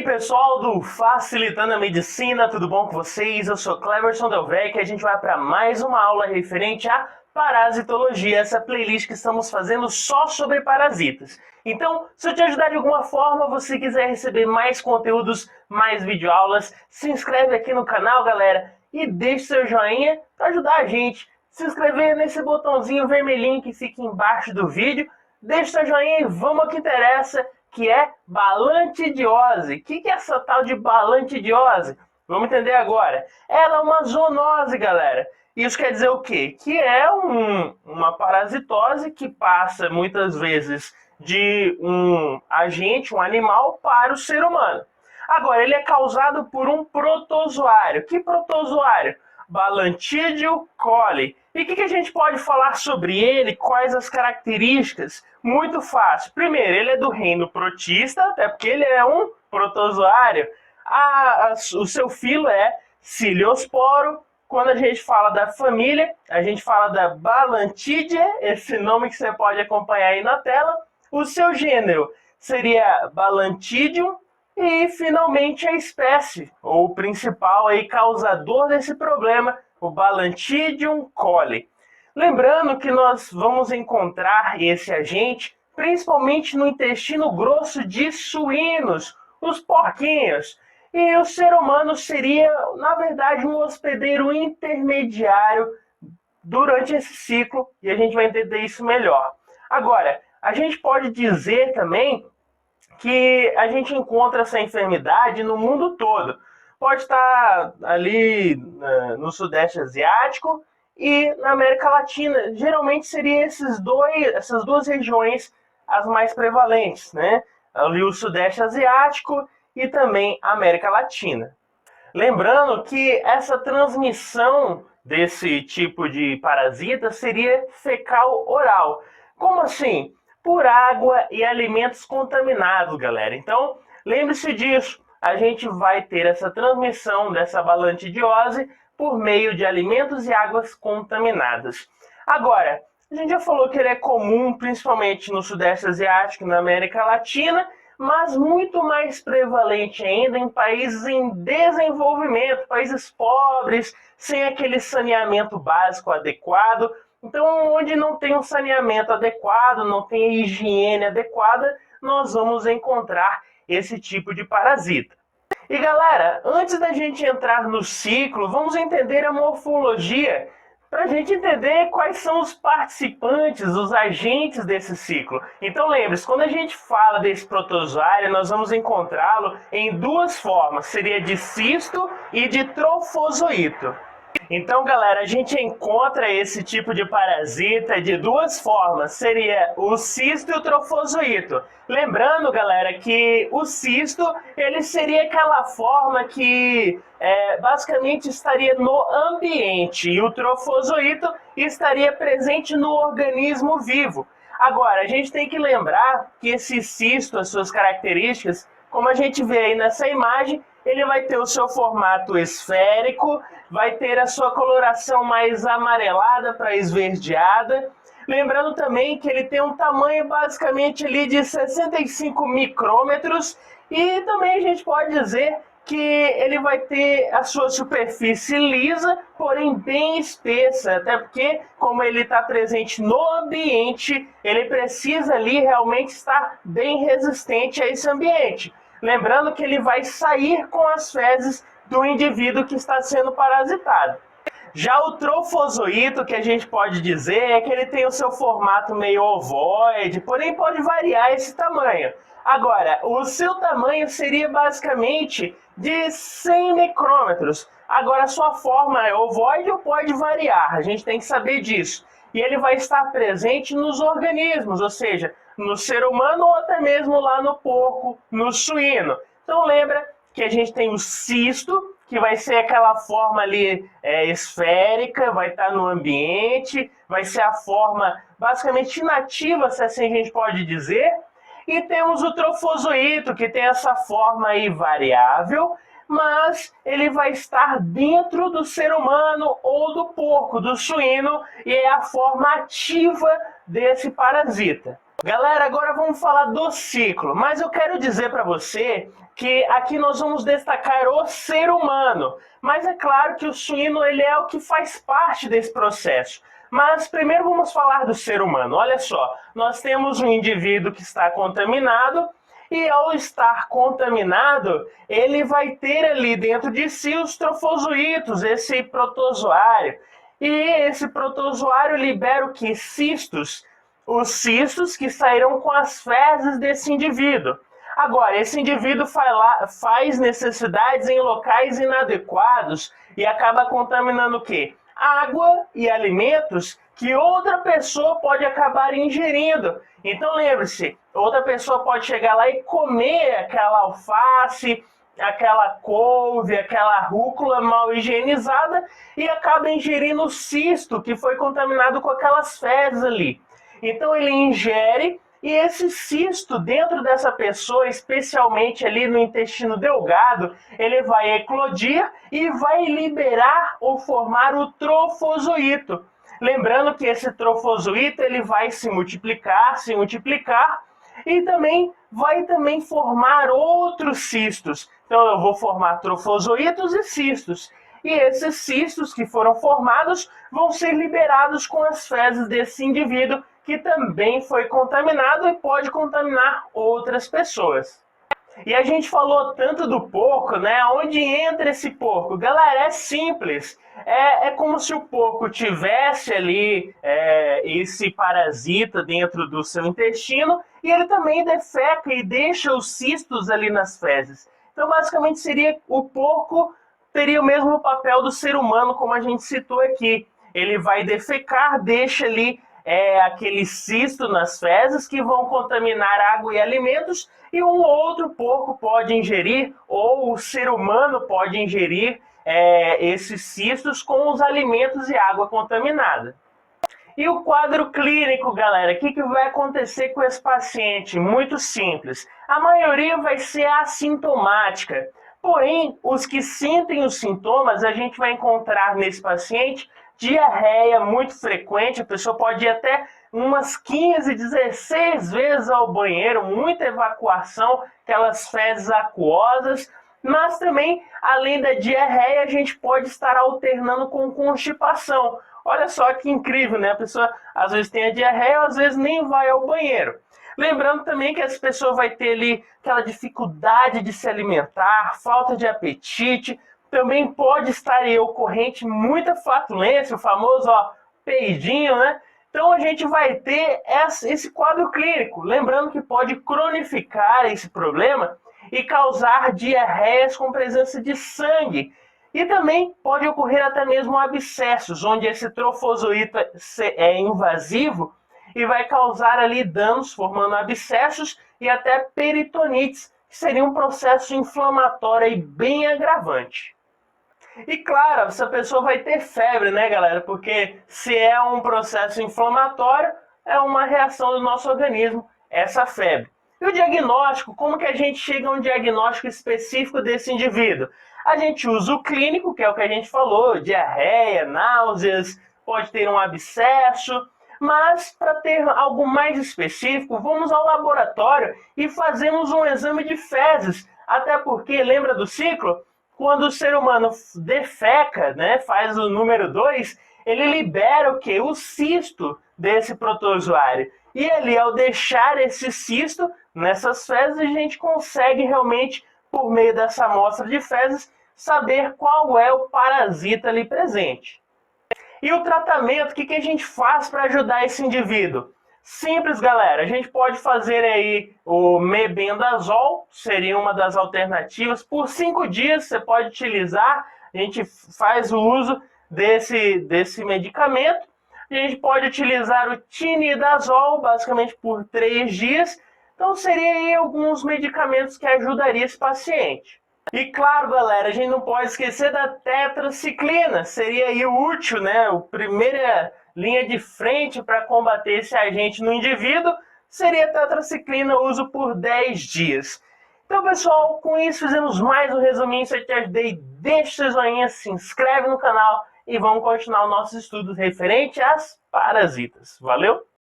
pessoal do Facilitando a Medicina, tudo bom com vocês? Eu sou Cleverson Delvecchi e a gente vai para mais uma aula referente à parasitologia, essa playlist que estamos fazendo só sobre parasitas. Então, se eu te ajudar de alguma forma, você quiser receber mais conteúdos, mais videoaulas, se inscreve aqui no canal, galera, e deixe seu joinha para ajudar a gente. Se inscrever nesse botãozinho vermelhinho que fica embaixo do vídeo, deixe seu joinha e vamos ao que interessa, que é balantidiose. O que é essa tal de balantidiose? Vamos entender agora. Ela é uma zoonose, galera. Isso quer dizer o quê? Que é uma parasitose que passa muitas vezes de um agente, um animal, para o ser humano. Agora, ele é causado por um protozoário. Que protozoário? Balantidio coli. E o que a gente pode falar sobre ele? Quais as características? Muito fácil. Primeiro, ele é do reino protista, até porque ele é um protozoário. O seu filo é Ciliosporo. Quando a gente fala da família, a gente fala da Balantidia, esse nome que você pode acompanhar aí na tela. O seu gênero seria Balantidium. E, finalmente, a espécie, ou o principal aí, causador desse problema, o Balantidium coli. Lembrando que nós vamos encontrar esse agente principalmente no intestino grosso de suínos, os porquinhos. E o ser humano seria, na verdade, um hospedeiro intermediário durante esse ciclo, e a gente vai entender isso melhor. Agora, a gente pode dizer também que a gente encontra essa enfermidade no mundo todo. Pode estar ali no Sudeste Asiático e na América Latina. Geralmente seriam essas duas regiões as mais prevalentes, né? Ali o Sudeste Asiático e também a América Latina. Lembrando que essa transmissão desse tipo de parasita seria fecal-oral. Como assim? Por água e alimentos contaminados, galera. Então, lembre-se disso. A gente vai ter essa transmissão dessa balantidiose por meio de alimentos e águas contaminadas. Agora, a gente já falou que ele é comum principalmente no Sudeste Asiático e na América Latina, mas muito mais prevalente ainda em países em desenvolvimento, países pobres, sem aquele saneamento básico adequado. Então, onde não tem um saneamento adequado, não tem a higiene adequada, nós vamos encontrar esse tipo de parasita. E galera, antes da gente entrar no ciclo, vamos entender a morfologia, para a gente entender quais são os participantes, os agentes desse ciclo. Então lembre-se, quando a gente fala desse protozoário, nós vamos encontrá-lo em duas formas, seria de cisto e de trofozoito. Então, galera, a gente encontra esse tipo de parasita de duas formas, seria o cisto e o trofozoito. Lembrando, galera, que o cisto, ele seria aquela forma que basicamente estaria no ambiente, e o trofozoito estaria presente no organismo vivo. Agora, a gente tem que lembrar que esse cisto, as suas características, como a gente vê aí nessa imagem, ele vai ter o seu formato esférico, vai ter a sua coloração mais amarelada para esverdeada. Lembrando também que ele tem um tamanho basicamente ali de 65 micrômetros e também a gente pode dizer que ele vai ter a sua superfície lisa, porém bem espessa, até porque como ele está presente no ambiente, ele precisa ali realmente estar bem resistente a esse ambiente. Lembrando que ele vai sair com as fezes do indivíduo que está sendo parasitado. Já o trofozoito, que a gente pode dizer, é que ele tem o seu formato meio ovoide, porém pode variar esse tamanho. Agora, o seu tamanho seria basicamente de 100 micrômetros. Agora, a sua forma é ovoide ou pode variar, a gente tem que saber disso. E ele vai estar presente nos organismos, ou seja, no ser humano ou até mesmo lá no porco, no suíno. Então lembra que a gente tem o cisto, que vai ser aquela forma ali esférica, vai estar no ambiente, vai ser a forma basicamente inativa, se assim a gente pode dizer. E temos o trofozoito, que tem essa forma aí variável, mas ele vai estar dentro do ser humano ou do porco, do suíno, e é a forma ativa desse parasita. Galera, agora vamos falar do ciclo, mas eu quero dizer para você que aqui nós vamos destacar o ser humano, mas é claro que o suíno ele é o que faz parte desse processo. Mas primeiro vamos falar do ser humano. Olha só, nós temos um indivíduo que está contaminado e ao estar contaminado, ele vai ter ali dentro de si os trofozoítos, esse protozoário. E esse protozoário libera o que? Cistos. Os cistos que sairão com as fezes desse indivíduo. Agora, esse indivíduo faz necessidades em locais inadequados e acaba contaminando o quê? Água e alimentos que outra pessoa pode acabar ingerindo. Então lembre-se, outra pessoa pode chegar lá e comer aquela alface, aquela couve, aquela rúcula mal higienizada e acaba ingerindo o cisto que foi contaminado com aquelas fezes ali. Então ele ingere e esse cisto dentro dessa pessoa, especialmente ali no intestino delgado, ele vai eclodir e vai liberar ou formar o trofozoito. Lembrando que esse trofozoito ele vai se multiplicar e também vai formar outros cistos. Então eu vou formar trofozoitos e cistos. E esses cistos que foram formados vão ser liberados com as fezes desse indivíduo que também foi contaminado e pode contaminar outras pessoas. E a gente falou tanto do porco, né? Onde entra esse porco? Galera, é simples. É como se o porco tivesse ali esse parasita dentro do seu intestino e ele também defeca e deixa os cistos ali nas fezes. Então, basicamente, o porco teria o mesmo papel do ser humano, como a gente citou aqui. Ele vai defecar, deixa ali aquele cisto nas fezes que vão contaminar água e alimentos e um outro porco pode ingerir ou o ser humano pode ingerir esses cistos com os alimentos e água contaminada. E o quadro clínico, galera, o que vai acontecer com esse paciente? Muito simples. A maioria vai ser assintomática. Porém, os que sentem os sintomas, a gente vai encontrar nesse paciente diarreia muito frequente, a pessoa pode ir até umas 15, 16 vezes ao banheiro, muita evacuação, aquelas fezes aquosas, mas também, além da diarreia, a gente pode estar alternando com constipação. Olha só que incrível, né? A pessoa às vezes tem a diarreia, às vezes nem vai ao banheiro. Lembrando também que essa pessoa vai ter ali aquela dificuldade de se alimentar, falta de apetite, também pode estar aí ocorrente muita flatulência, o famoso peidinho, né? Então a gente vai ter esse quadro clínico. Lembrando que pode cronificar esse problema e causar diarreias com presença de sangue. E também pode ocorrer até mesmo abscessos, onde esse trofozoito é invasivo e vai causar ali danos, formando abscessos e até peritonites, que seria um processo inflamatório e bem agravante. E claro, essa pessoa vai ter febre, né, galera? Porque se é um processo inflamatório, é uma reação do nosso organismo, essa febre. E o diagnóstico, como que a gente chega a um diagnóstico específico desse indivíduo? A gente usa o clínico, que é o que a gente falou, diarreia, náuseas, pode ter um abscesso, mas para ter algo mais específico, vamos ao laboratório e fazemos um exame de fezes, até porque, lembra do ciclo? Quando o ser humano defeca, né, faz o número 2, ele libera o quê? O cisto desse protozoário. E ali, ao deixar esse cisto nessas fezes, a gente consegue realmente, por meio dessa amostra de fezes, saber qual é o parasita ali presente. E o tratamento, o que a gente faz para ajudar esse indivíduo? Simples, galera. A gente pode fazer aí o mebendazol, seria uma das alternativas. Por 5 dias você pode utilizar. A gente faz o uso desse medicamento. A gente pode utilizar o tinidazol, basicamente por 3 dias. Então seria aí alguns medicamentos que ajudariam esse paciente. E claro, galera, a gente não pode esquecer da tetraciclina. Seria aí útil, né? A primeira linha de frente para combater esse agente no indivíduo seria a tetraciclina, uso por 10 dias. Então, pessoal, com isso fizemos mais um resuminho. Se eu te ajudei, deixa seu joinha, se inscreve no canal e vamos continuar os nossos estudos referentes às parasitas. Valeu?